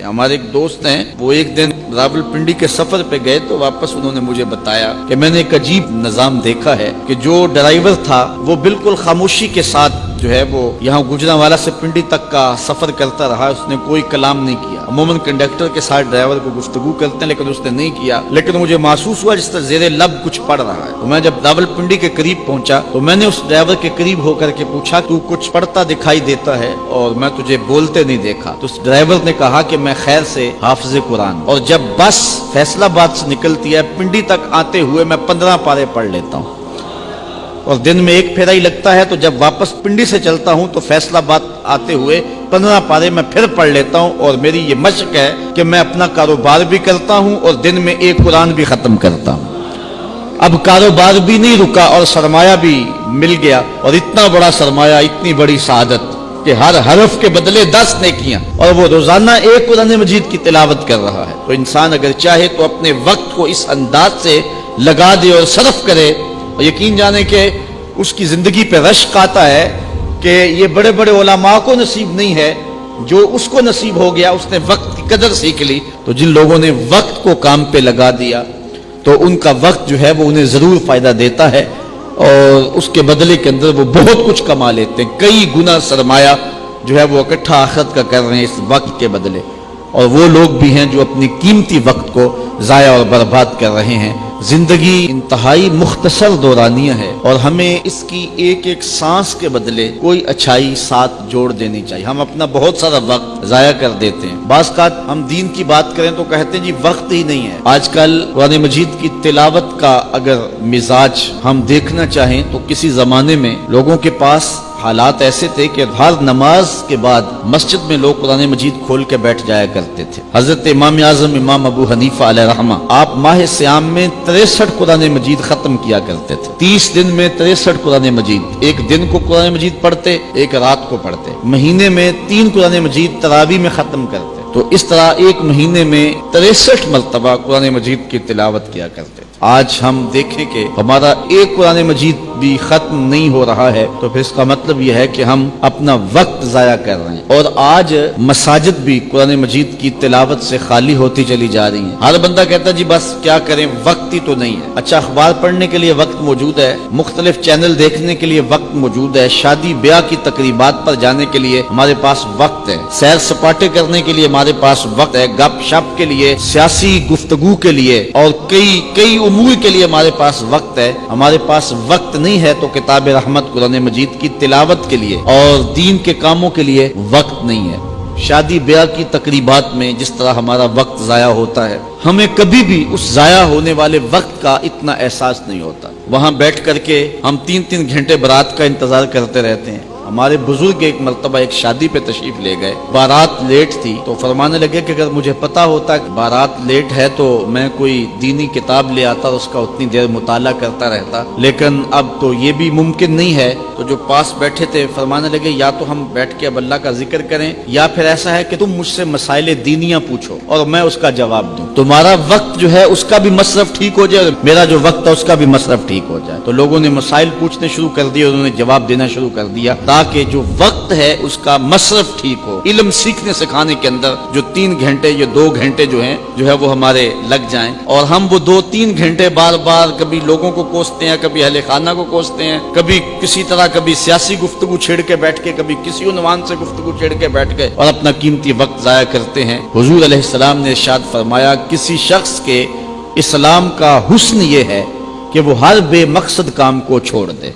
ہمارے ایک دوست ہیں، وہ ایک دن راولپنڈی کے سفر پہ گئے تو واپس انہوں نے مجھے بتایا کہ میں نے ایک عجیب نظام دیکھا ہے کہ جو ڈرائیور تھا وہ بالکل خاموشی کے ساتھ جو ہے وہ یہاں گجرانوالہ سے پنڈی تک کا سفر کرتا رہا، اس نے کوئی کلام نہیں کیا۔ عموماً کنڈکٹر کے ساتھ ڈرائیور کو گفتگو کرتے ہیں لیکن اس نے نہیں کیا، لیکن مجھے محسوس ہوا جس طرح زیر لب کچھ پڑھ رہا ہے۔ تو میں جب راولپنڈی کے قریب پہنچا تو میں نے اس ڈرائیور کے قریب ہو کر کے پوچھا تو کچھ پڑھتا دکھائی دیتا ہے اور میں تجھے بولتے نہیں دیکھا؟ تو اس ڈرائیور نے کہا کہ میں خیر سے حافظ قرآن، اور جب بس فیصلہ آباد سے نکلتی ہے پنڈی تک آتے ہوئے میں 15 پارے پڑھ لیتا ہوں، اور دن میں ایک پھیرا ہی لگتا ہے، تو جب واپس پنڈی سے چلتا ہوں تو فیصلہ آباد آتے ہوئے 15 پارے میں پھر پڑھ لیتا ہوں، اور میری یہ مشق ہے کہ میں اپنا کاروبار بھی کرتا ہوں اور دن میں ایک قرآن بھی ختم کرتا ہوں۔ اب کاروبار بھی نہیں رکا اور سرمایہ بھی مل گیا، اور اتنا بڑا سرمایہ، اتنی بڑی سعادت کہ ہر حرف کے بدلے 10 نیکیاں، اور وہ روزانہ ایک قرآن مجید کی تلاوت کر رہا ہے۔ تو انسان اگر چاہے تو اپنے وقت کو اس انداز سے لگا دے اور صرف کرے، اور یقین جانے کہ اس کی زندگی پہ رشک آتا ہے کہ یہ بڑے بڑے علماء کو نصیب نہیں ہے، جو اس کو نصیب ہو گیا اس نے وقت کی قدر سیکھ لی۔ تو جن لوگوں نے وقت کو کام پہ لگا دیا تو ان کا وقت جو ہے وہ انہیں ضرور فائدہ دیتا ہے، اور اس کے بدلے کے اندر وہ بہت کچھ کما لیتے ہیں، کئی گنا سرمایہ جو ہے وہ اکٹھا آخرت کا کر رہے ہیں اس وقت کے بدلے۔ اور وہ لوگ بھی ہیں جو اپنی قیمتی وقت کو ضائع اور برباد کر رہے ہیں۔ زندگی انتہائی مختصر دورانیہ ہے، اور ہمیں اس کی ایک ایک سانس کے بدلے کوئی اچھائی ساتھ جوڑ دینی چاہیے۔ ہم اپنا بہت سارا وقت ضائع کر دیتے ہیں۔ بعض اوقات ہم دین کی بات کریں تو کہتے ہیں جی وقت ہی نہیں ہے۔ آج کل قرآن مجید کی تلاوت کا اگر مزاج ہم دیکھنا چاہیں تو کسی زمانے میں لوگوں کے پاس حالات ایسے تھے کہ ہر نماز کے بعد مسجد میں لوگ قرآن مجید کھول کے بیٹھ جایا کرتے تھے۔ حضرت امام اعظم امام ابو حنیفہ علیہ رحمہ، آپ ماہ سیام میں 63 قرآن مجید ختم کیا کرتے تھے۔ 30 دن میں 63 قرآن مجید، ایک دن کو قرآن مجید پڑھتے، ایک رات کو پڑھتے۔ مہینے میں 3 قرآن مجید تراویح میں ختم کرتے۔ تو اس طرح ایک مہینے میں 63 مرتبہ قرآن مجید کی تلاوت کیا کرتے تھے۔ آج ہم دیکھیں کہ ہمارا ایک قرآن مجید بھی ختم نہیں ہو رہا ہے، تو پھر اس کا مطلب یہ ہے کہ ہم اپنا وقت ضائع کر رہے ہیں۔ اور آج مساجد بھی قرآن مجید کی تلاوت سے خالی ہوتی چلی جا رہی ہیں۔ ہر بندہ کہتا ہے جی بس کیا کریں، وقت ہی تو نہیں ہے۔ اچھا، اخبار پڑھنے کے لیے وقت موجود ہے، مختلف چینل دیکھنے کے لیے وقت موجود ہے، شادی بیاہ کی تقریبات پر جانے کے لیے ہمارے پاس وقت ہے، سیر سپاٹے کرنے کے لیے ہمارے پاس وقت ہے، گپ شپ کے لیے، سیاسی گفتگو کے لیے، اور کئی امور کے لیے ہمارے پاس وقت ہے۔ ہمارے پاس وقت نہیں ہے تو کتاب رحمت قرآن مجید کی تلاوت کے لیے اور دین کے کاموں کے لیے وقت نہیں ہے۔ شادی بیاہ کی تقریبات میں جس طرح ہمارا وقت ضائع ہوتا ہے، ہمیں کبھی بھی اس ضائع ہونے والے وقت کا اتنا احساس نہیں ہوتا۔ وہاں بیٹھ کر کے ہم 3 گھنٹے بارات کا انتظار کرتے رہتے ہیں۔ ہمارے بزرگ ایک مرتبہ ایک شادی پہ تشریف لے گئے، بارات لیٹ تھی، تو فرمانے لگے کہ اگر مجھے پتا ہوتا کہ بارات لیٹ ہے تو میں کوئی دینی کتاب لے آتا اور اس کا اتنی دیر مطالعہ کرتا رہتا، لیکن اب تو یہ بھی ممکن نہیں ہے۔ تو جو پاس بیٹھے تھے فرمانے لگے یا تو ہم بیٹھ کے اب اللہ کا ذکر کریں، یا پھر ایسا ہے کہ تم مجھ سے مسائل دینیاں پوچھو اور میں اس کا جواب دوں، تمہارا وقت جو ہے اس کا بھی مصرف ٹھیک ہو جائے اور میرا جو وقت ہے اس کا بھی مصرف ٹھیک ہو جائے۔ تو لوگوں نے مسائل پوچھنے شروع کر دیے، انہوں نے جواب دینا شروع کر دیا، تاکہ جو وقت ہے اس کا مصرف ٹھیک ہو۔ علم سیکھنے سکھانے کے اندر جو 3 گھنٹے یا 2 گھنٹے جو ہے وہ ہمارے لگ جائیں، اور ہم وہ 2-3 گھنٹے بار بار کبھی لوگوں کو کوستے ہیں، کبھی اہل خانہ کو کوستے ہیں، کبھی کسی طرح کبھی سیاسی گفتگو چھیڑ کے بیٹھ کے، کبھی کسی عنوان سے گفتگو چھیڑ کے بیٹھ گئے اور اپنا قیمتی وقت ضائع کرتے ہیں۔ حضور علیہ السلام نے ارشاد فرمایا کسی شخص کے اسلام کا حسن یہ ہے کہ وہ ہر بے مقصد کام کو چھوڑ دے۔